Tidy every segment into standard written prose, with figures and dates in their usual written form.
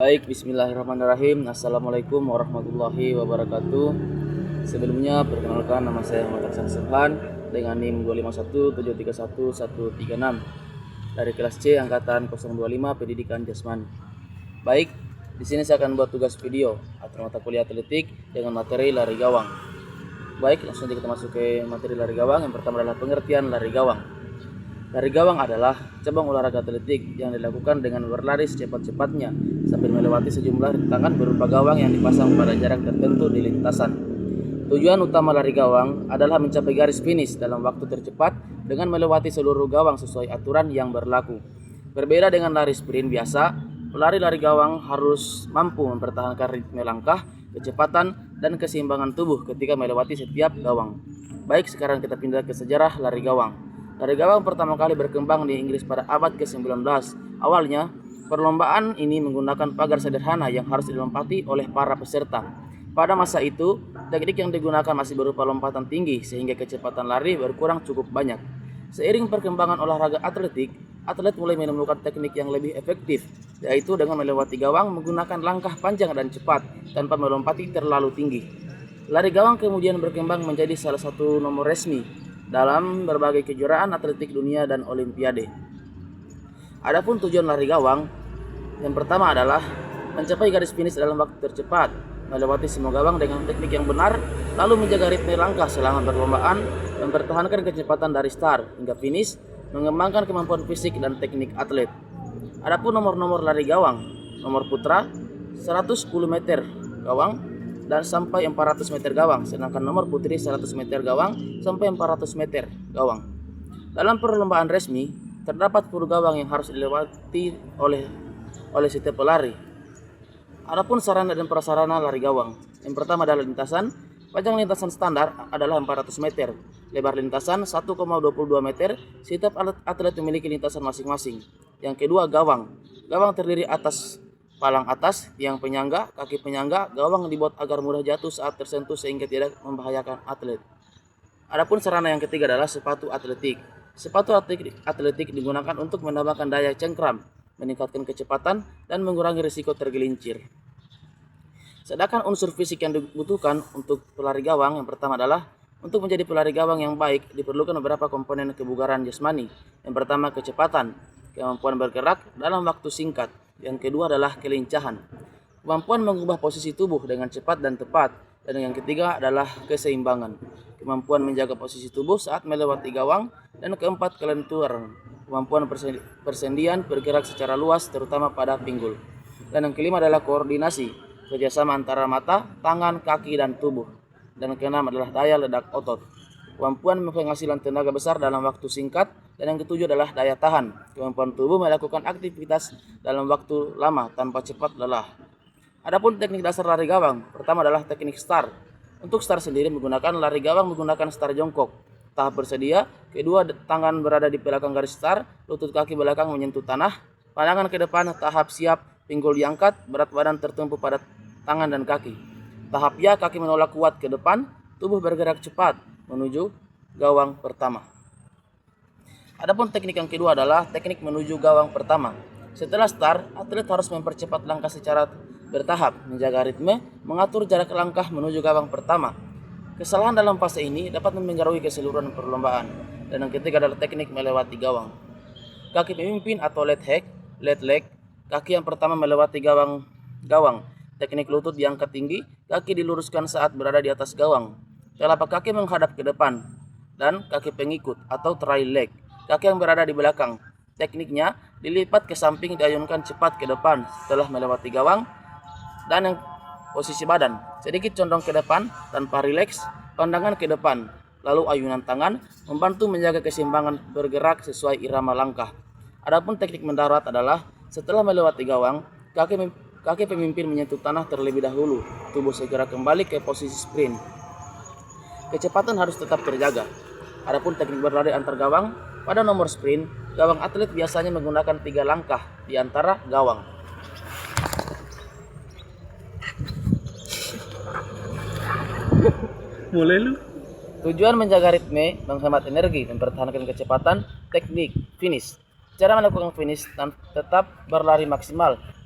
Baik, bismillahirrahmanirrahim. Assalamualaikum warahmatullahi wabarakatuh. Sebelumnya, perkenalkan nama saya Muhammad Aksan Subhan dengan NIM 2517311136 dari kelas C angkatan 025 Pendidikan Jasmani. Baik, di sini saya akan buat tugas video atau mata kuliah atletik dengan materi lari gawang. Baik, langsung saja kita masuk ke materi lari gawang. Yang pertama adalah pengertian lari gawang. Lari gawang adalah cabang olahraga atletik yang dilakukan dengan berlari secepat-cepatnya sambil melewati sejumlah rintangan berupa gawang yang dipasang pada jarak tertentu di lintasan. Tujuan utama lari gawang adalah mencapai garis finish dalam waktu tercepat dengan melewati seluruh gawang sesuai aturan yang berlaku. Berbeda dengan lari sprint biasa, pelari lari gawang harus mampu mempertahankan ritme langkah, kecepatan, dan keseimbangan tubuh ketika melewati setiap gawang. Baik, sekarang kita pindah ke sejarah lari gawang. Lari gawang pertama kali berkembang di Inggris pada abad ke-19. Awalnya, perlombaan ini menggunakan pagar sederhana yang harus dilompati oleh para peserta. Pada masa itu, teknik yang digunakan masih berupa lompatan tinggi sehingga kecepatan lari berkurang cukup banyak. Seiring perkembangan olahraga atletik, atlet mulai menemukan teknik yang lebih efektif, yaitu dengan melewati gawang menggunakan langkah panjang dan cepat tanpa melompati terlalu tinggi. Lari gawang kemudian berkembang menjadi salah satu nomor resmi dalam berbagai kejuaraan atletik dunia dan olimpiade. Adapun tujuan lari gawang, yang pertama adalah mencapai garis finish dalam waktu tercepat, melewati semua gawang dengan teknik yang benar, lalu menjaga ritme langkah selama perlombaan, mempertahankan kecepatan dari start hingga finish, mengembangkan kemampuan fisik dan teknik atlet. Adapun nomor-nomor lari gawang, nomor putra 110 meter gawang dan sampai 400 meter gawang, sedangkan nomor putri 100 meter gawang sampai 400 meter gawang. Dalam perlombaan resmi, terdapat 10 gawang yang harus dilewati oleh setiap pelari. Adapun sarana dan prasarana lari gawang, yang pertama adalah lintasan. Panjang lintasan standar adalah 400 meter, lebar lintasan 1,22 meter. Setiap atlet memiliki lintasan masing-masing. Yang kedua, gawang. Gawang terdiri atas palang atas, tiang penyangga, kaki penyangga. Gawang dibuat agar mudah jatuh saat tersentuh sehingga tidak membahayakan atlet. Adapun sarana yang ketiga adalah sepatu atletik. Sepatu atletik digunakan untuk menambahkan daya cengkram, meningkatkan kecepatan, dan mengurangi risiko tergelincir. Sedangkan unsur fisik yang dibutuhkan untuk pelari gawang, yang pertama adalah untuk menjadi pelari gawang yang baik diperlukan beberapa komponen kebugaran jasmani. Yang pertama, kecepatan, kemampuan bergerak dalam waktu singkat. Yang kedua adalah kelincahan, kemampuan mengubah posisi tubuh dengan cepat dan tepat. Dan yang ketiga adalah keseimbangan, kemampuan menjaga posisi tubuh saat melewati gawang. Dan keempat, kelenturan, kemampuan persendian bergerak secara luas terutama pada pinggul. Dan yang kelima adalah koordinasi, kerjasama antara mata, tangan, kaki, dan tubuh. Dan yang keenam adalah daya ledak otot, kemampuan penghasilan tenaga besar dalam waktu singkat. Dan yang ketujuh adalah daya tahan, kemampuan tubuh melakukan aktivitas dalam waktu lama tanpa cepat lelah. Adapun teknik dasar lari gawang, pertama adalah teknik start. Untuk start sendiri menggunakan lari gawang menggunakan start jongkok. Tahap bersedia, kedua tangan berada di belakang garis start, lutut kaki belakang menyentuh tanah, pandangan ke depan. Tahap siap, pinggul diangkat, berat badan tertumpu pada tangan dan kaki. Tahap ya, kaki menolak kuat ke depan, tubuh bergerak cepat menuju gawang pertama. Adapun teknik yang kedua adalah teknik menuju gawang pertama. Setelah start, atlet harus mempercepat langkah secara bertahap, menjaga ritme, mengatur jarak langkah menuju gawang pertama. Kesalahan dalam fase ini dapat mempengaruhi keseluruhan perlombaan. Dan yang ketiga adalah teknik melewati gawang. Kaki pemimpin atau lead leg, kaki yang pertama melewati gawang. Teknik lutut diangkat tinggi, kaki diluruskan saat berada di atas gawang. Telapak kaki menghadap ke depan. Dan kaki pengikut atau trail leg, kaki yang berada di belakang. Tekniknya dilipat ke samping, diayunkan cepat ke depan setelah melewati gawang. Dan yang posisi badan sedikit condong ke depan tanpa rileks, pandangan ke depan, lalu ayunan tangan membantu menjaga keseimbangan bergerak sesuai irama langkah. Adapun teknik mendarat adalah setelah melewati gawang, kaki pemimpin menyentuh tanah terlebih dahulu, tubuh segera kembali ke posisi sprint. Kecepatan harus tetap terjaga. Adapun teknik berlari antar gawang, pada nomor sprint, gawang atlet biasanya menggunakan 3 langkah di antara gawang. Mulai lu. Tujuan menjaga ritme, menghemat energi, mempertahankan kecepatan, teknik finish. Cara melakukan finish tetap berlari maksimal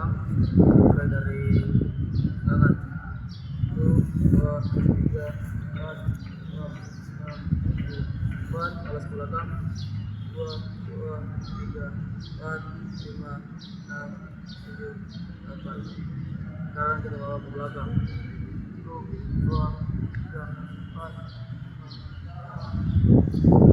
belakang, mulai dari kanan. 1, 2, 3, 4, 5, 6, 7, 8, alas ke belakang. 2, 2, 3, 4, 5, 6, 7, 8. Sekarang kita bawa ke belakang. 1, 2, 3, 4, kita jalankan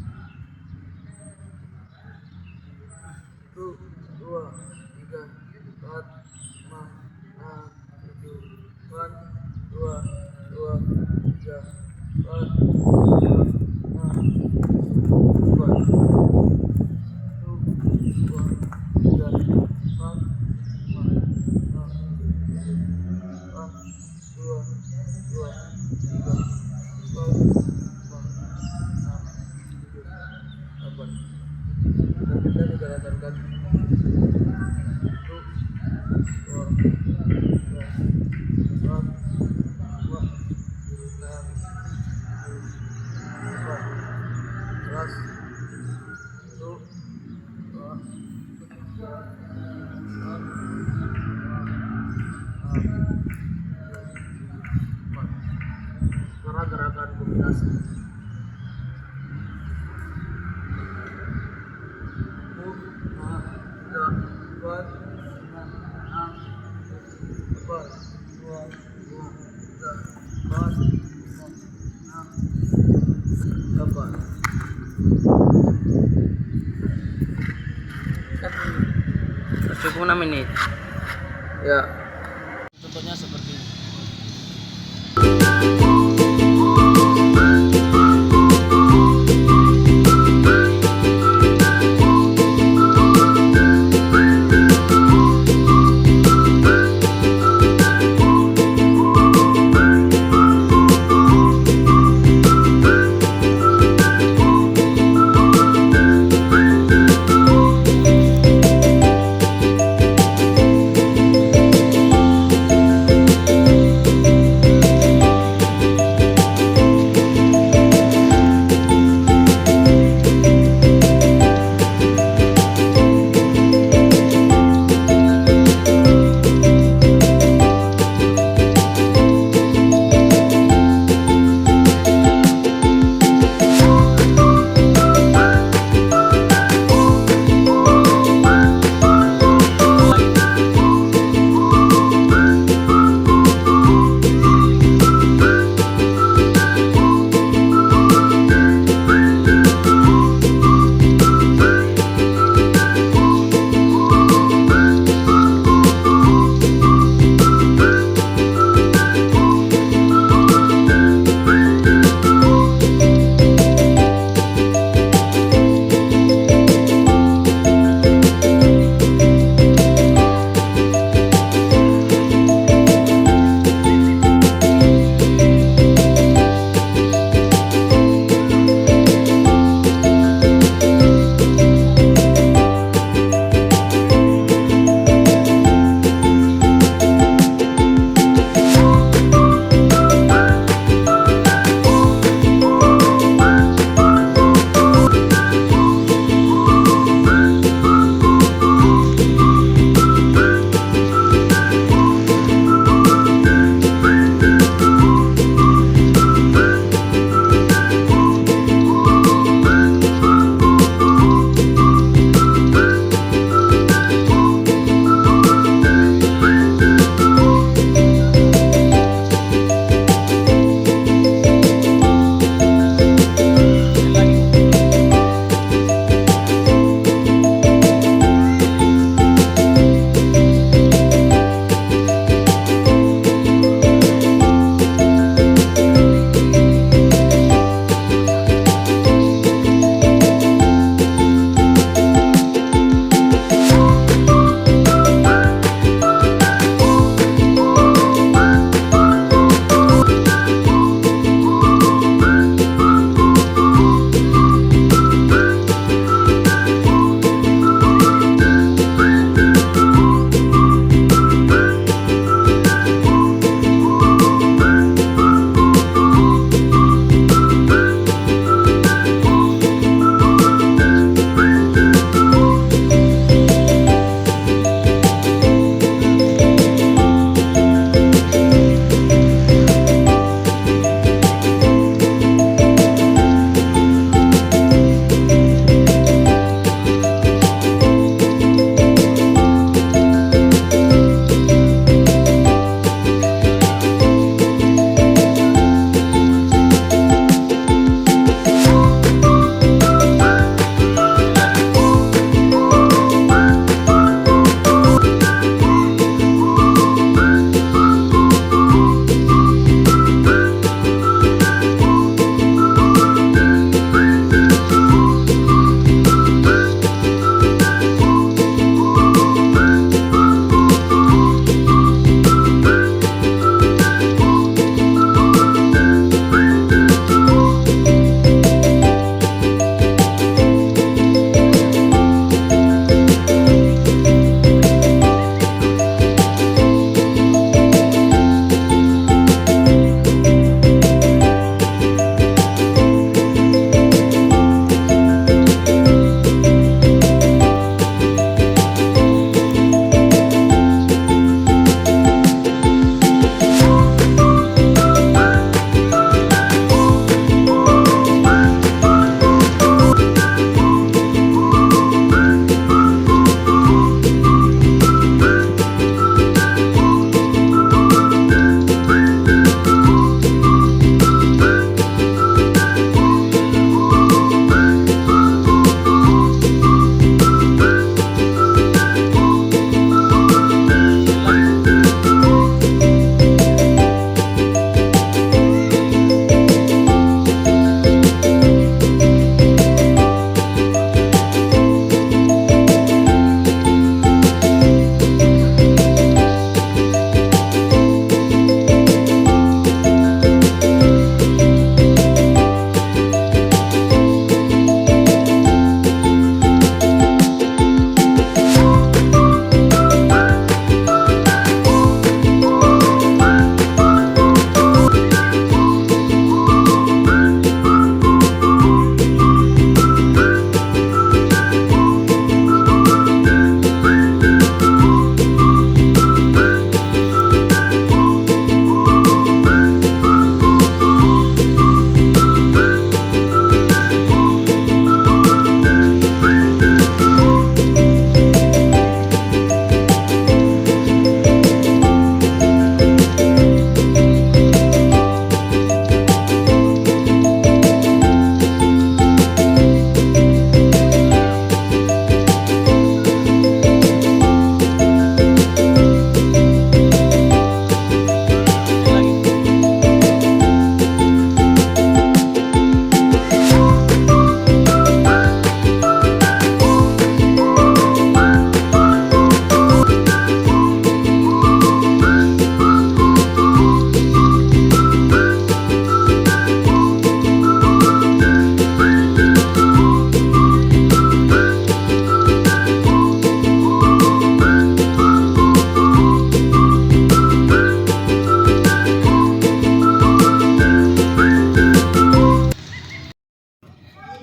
kaki. 1, 2, 3, 4, 5, 6, 7, 8. Sekarang gerakan kombinasi. Cukup 6 menit. Ya, Contohnya seperti ini.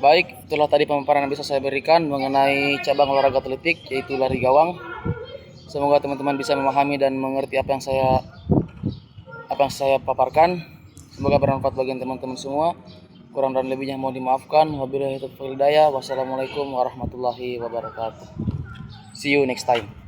Baik, itulah tadi pemaparan yang bisa saya berikan mengenai cabang olahraga atletik, yaitu lari gawang. Semoga teman-teman bisa memahami dan mengerti apa yang saya paparkan. Semoga bermanfaat bagi teman-teman semua. Kurang dan lebihnya mohon dimaafkan. Wabillahi taufiq wal hidayah. Wassalamualaikum warahmatullahi wabarakatuh. See you next time.